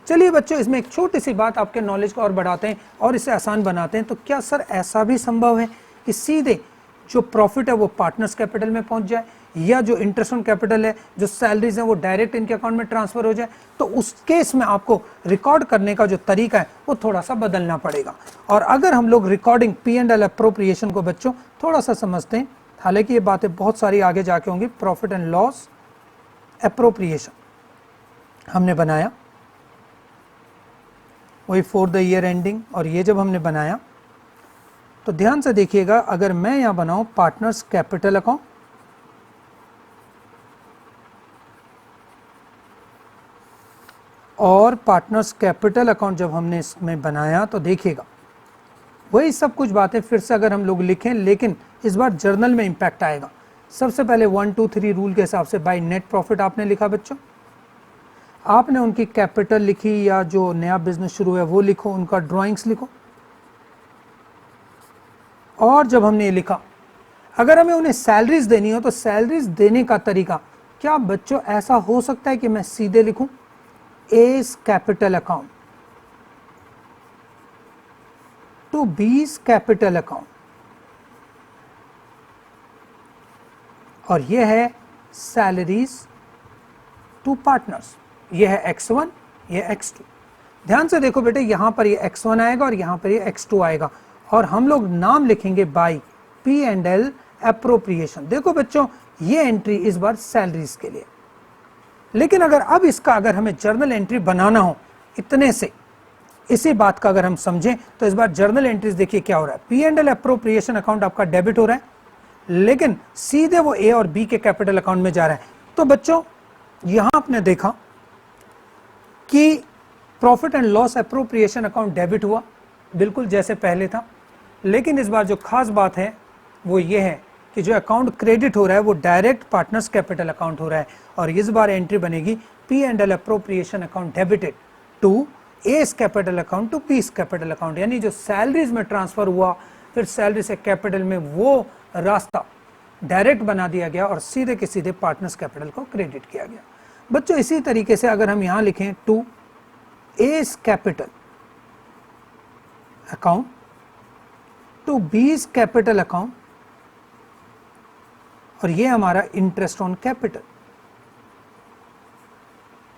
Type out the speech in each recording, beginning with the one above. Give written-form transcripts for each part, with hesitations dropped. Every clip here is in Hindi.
चलिए बच्चों, इसमें एक छोटी सी बात आपके नॉलेज को और बढ़ाते हैं और इसे आसान बनाते हैं। तो क्या सर ऐसा भी संभव है कि सीधे जो प्रॉफिट है वो पार्टनर्स कैपिटल में पहुंच जाए, या जो इंटरेस्ट ऑन कैपिटल है, जो सैलरीज है, वो डायरेक्ट इनके अकाउंट में ट्रांसफर हो जाए? तो उस केस में आपको रिकॉर्ड करने का जो तरीका है वो थोड़ा सा बदलना पड़ेगा। और अगर हम लोग रिकॉर्डिंग P&L अप्रोप्रिएशन को बच्चों थोड़ा सा समझते हैं, हालांकि ये बातें बहुत सारी आगे जाके होंगी। प्रॉफिट एंड लॉस अप्रोप्रिएशन हमने बनाया वही फॉर द ईयर एंडिंग, और ये जब हमने बनाया तो ध्यान से देखिएगा, अगर मैं यहां बनाऊं पार्टनर्स कैपिटल अकाउंट, और पार्टनर्स कैपिटल अकाउंट जब हमने इसमें बनाया तो देखिएगा वही सब कुछ बातें फिर से अगर हम लोग लिखें, लेकिन इस बार जर्नल में इंपैक्ट आएगा। सबसे पहले 1 2 3 रूल के हिसाब से बाय नेट प्रॉफिट आपने लिखा बच्चों, आपने उनकी कैपिटल लिखी, या जो नया बिजनेस शुरू है वो लिखो, उनका ड्राइंग्स लिखो। और जब हमने ये लिखा, अगर हमें उन्हें सैलरीज देनी हो तो सैलरीज देने का तरीका क्या बच्चों ऐसा हो सकता है कि मैं सीधे लिखूं A's capital account to B's capital account, और यह है सैलरीज टू पार्टनर्स, यह है X1, यह X2। ध्यान से देखो बेटे, यहां पर ये X1 आएगा और यहां पर ये X2 आएगा, और हम लोग नाम लिखेंगे बाय P&L अप्रोप्रिएशन। देखो बच्चों, ये एंट्री इस बार सैलरीज के लिए, लेकिन अगर हमें जर्नल एंट्री बनाना हो इतने से, इसी बात का अगर हम समझें तो इस बार जर्नल एंट्रीज देखिए क्या हो रहा है। P&L अप्रोप्रिएशन अकाउंट आपका डेबिट हो रहा है, लेकिन सीधे वो A और B के कैपिटल अकाउंट में जा रहा है। तो बच्चों यहां आपने देखा कि profit and loss appropriation account debit हुआ, बिल्कुल जैसे पहले था, लेकिन इस बार जो खास बात है वो ये है कि जो अकाउंट क्रेडिट हो रहा है वो डायरेक्ट पार्टनर्स कैपिटल अकाउंट हो रहा है, और इस बार एंट्री बनेगी P&L appropriation account debited to A's capital account to B's capital account, यानी जो सैलरीज में ट्रांसफर हुआ फिर सैलरी से कैपिटल में, वो रास्ता डायरेक्ट बना दिया गया और सीधे के सीधे पार्टनर्स कैपिटल को क्रेडिट किया गया। बच्चों इसी तरीके से अगर हम यहां लिखें to A's capital account to B's capital account, और ये हमारा इंटरेस्ट ऑन कैपिटल।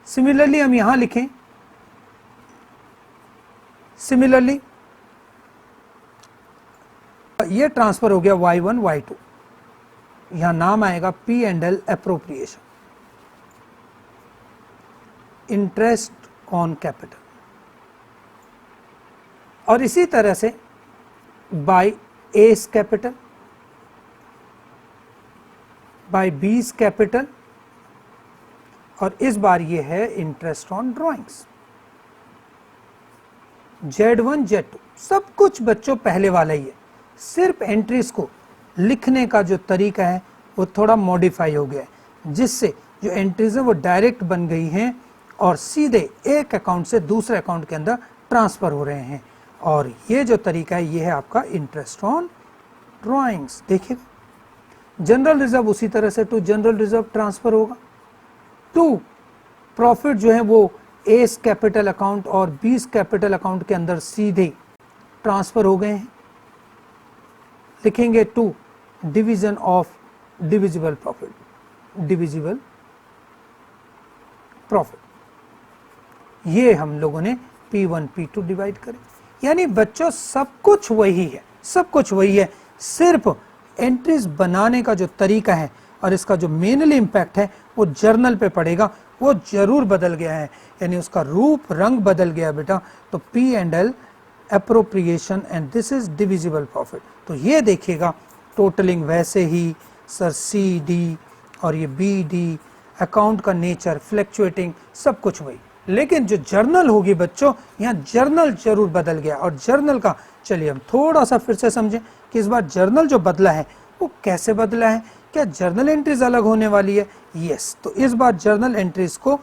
सिमिलरली हम यहां लिखें, सिमिलरली ये ट्रांसफर हो गया Y1 Y2, यहां नाम आएगा P&L appropriation, interest on capital, और इसी तरह से bye A's capital, bye B's capital, और इस बार ये है interest on drawings. Z1 Z2 सब कुछ बच्चों पहले वाला ही है, सिर्फ एंट्रीज को लिखने का जो तरीका है वो थोड़ा मॉडिफाई हो गया है, जिससे जो एंट्रीज है वो डायरेक्ट बन गई हैं और सीधे एक अकाउंट से दूसरे अकाउंट के अंदर ट्रांसफर हो रहे हैं। और ये जो तरीका है ये है आपका इंटरेस्ट ऑन ड्राइंग्स। देखिए जनरल रिजर्व उसी तरह से टू जनरल रिजर्व ट्रांसफर होगा, टू प्रॉफिट जो है वो A's कैपिटल अकाउंट और B's कैपिटल अकाउंट के अंदर सीधे ट्रांसफर हो गए हैं। लिखेंगे to division of divisible profit, divisible profit, ये हम लोगों ने P1 P2 डिवाइड करें। यानी बच्चों सब कुछ वही है, सब कुछ वही है, सिर्फ एंट्रीज बनाने का जो तरीका है और इसका जो मेनली इंपैक्ट है वो जर्नल पे पड़ेगा, वो जरूर बदल गया है, यानी उसका रूप रंग बदल गया बेटा। तो P&L appropriation and this is divisible profit. तो ये देखिएगा टोटलिंग वैसे ही सर CD और ये BD, अकाउंट का नेचर फ्लैक्चुएटिंग, सब कुछ वही, लेकिन जो जर्नल होगी बच्चों यहाँ जर्नल जरूर बदल गया। और जर्नल का चलिए हम थोड़ा सा फिर से समझें कि इस बार जर्नल जो बदला है वो कैसे बदला है, क्या जर्नल एंट्रीज अलग होने वाली है? यस, तो इस बार जर्नल एंट्रीज को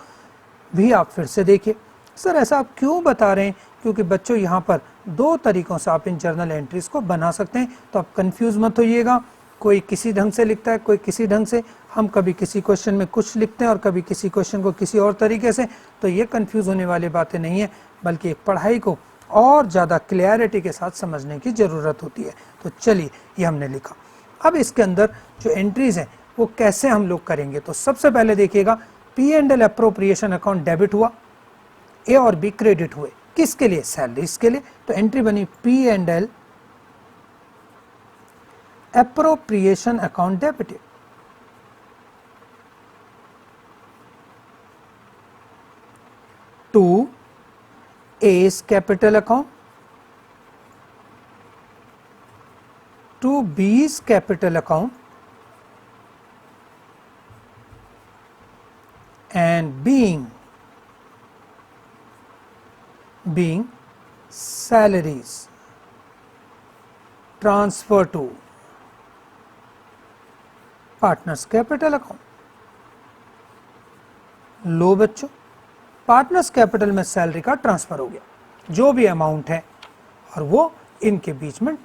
भी आप फिर से देखिए। सर ऐसा आप क्यों बता रहे हैं? क्योंकि बच्चों यहाँ पर दो तरीकों से आप इन जर्नल एंट्रीज को बना सकते हैं, तो आप कंफ्यूज मत होइएगा। कोई किसी ढंग से लिखता है, कोई किसी ढंग से, हम कभी किसी क्वेश्चन में कुछ लिखते हैं और कभी किसी क्वेश्चन को किसी और तरीके से, तो ये कंफ्यूज होने वाली बातें नहीं है, बल्कि एक पढ़ाई को और ज़्यादा क्लियरिटी के साथ समझने की ज़रूरत होती है। तो चलिए, ये हमने लिखा। अब इसके अंदर जो एंट्रीज हैं वो कैसे हम लोग करेंगे, तो सबसे पहले देखिएगा, P&L अप्रोप्रिएशन अकाउंट डेबिट हुआ, ए और बी क्रेडिट हुए, किसके लिए? सैलरीज के लिए। तो एंट्री बनी P&L appropriation account debited, to A's capital account, to B's capital account, and being salaries transfer to partners capital account. लो बच्चों, पार्टनर्स कैपिटल में सैलरी का ट्रांसफर हो गया, जो भी अमाउंट है, और वो इनके बीच में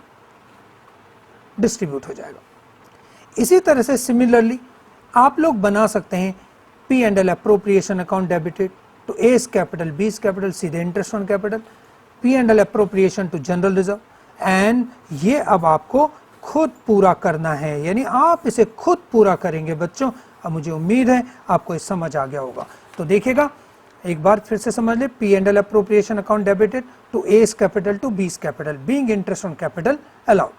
डिस्ट्रीब्यूट हो जाएगा। इसी तरह से सिमिलरली आप लोग बना सकते हैं P&L appropriation account debited to S capital, B's capital, सीधे interest on capital, P&L appropriation to general reserve, and ये अब आपको खुद पूरा करना है, यानी आप इसे खुद पूरा करेंगे बच्चों। अब मुझे उम्मीद है आपको ये समझ आ गया होगा। तो देखिएगा, एक बार फिर से समझ ले, P&L appropriation account debited to S capital to B's capital, being interest on capital allowed.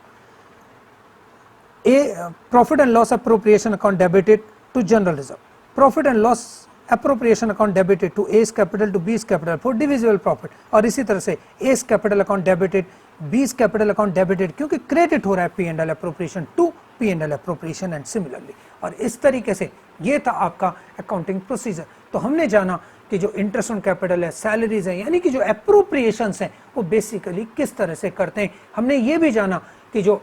Profit and loss appropriation account debited to general reserve, profit and loss appropriation account debited to S capital to B's capital for divisible profit, और इसी तरह से A's capital account debited, B's capital account debited, क्योंकि क्रेडिट हो रहा है P&L appropriation to P&L appropriation and similarly. और इस तरीके से ये था आपका अकाउंटिंग प्रोसीजर। तो हमने जाना कि जो इंटरेस्ट ऑन कैपिटल है, सैलरीज है, यानी कि जो अप्रोप्रिएशंस हैं वो बेसिकली किस तरह से करते हैं। हमने ये भी जाना कि जो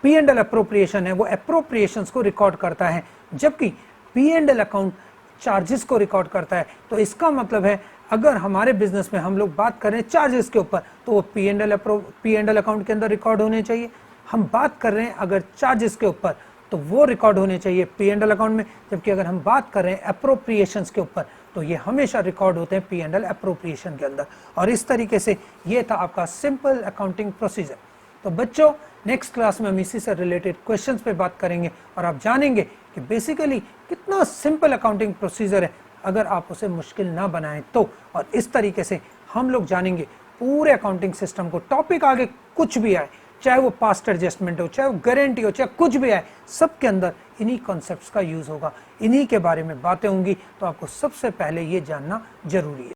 P&L अप्रोप्रिएशन है वो अप्रोप्रिएशंस को रिकॉर्ड करता है, जबकि P&L अकाउंट चार्जेस को रिकॉर्ड करता है। तो इसका मतलब है, अगर हमारे बिजनेस में हम लोग बात करें चार्जेस के ऊपर, तो वो P&L अकाउंट के अंदर रिकॉर्ड होने चाहिए। हम बात कर रहे हैं अगर चार्जेस के ऊपर, तो वो रिकॉर्ड होने चाहिए P&L अकाउंट में, जबकि अगर हम बात कर रहे हैं अप्रोप्रिएशंस के ऊपर, तो ये हमेशा रिकॉर्ड होते हैं P&L अप्रोप्रिएशन के अंदर। और इस तरीके से ये था आपका सिंपल अकाउंटिंग प्रोसीजर। तो बच्चों, नेक्स्ट क्लास में हम इसी से रिलेटेड क्वेश्चंस पे बात करेंगे और आप जानेंगे कि बेसिकली कितना सिंपल अकाउंटिंग प्रोसीजर है अगर आप उसे मुश्किल ना बनाएं तो। और इस तरीके से हम लोग जानेंगे पूरे अकाउंटिंग सिस्टम को। टॉपिक आगे कुछ भी आए, चाहे वो पास्ट एडजस्टमेंट हो, चाहे वो गारंटी हो, चाहे कुछ भी आए, सबके अंदर इन्हीं कॉन्सेप्ट्स का यूज होगा, इन्हीं के बारे में बातें होंगी। तो आपको सबसे पहले ये जानना जरूरी है।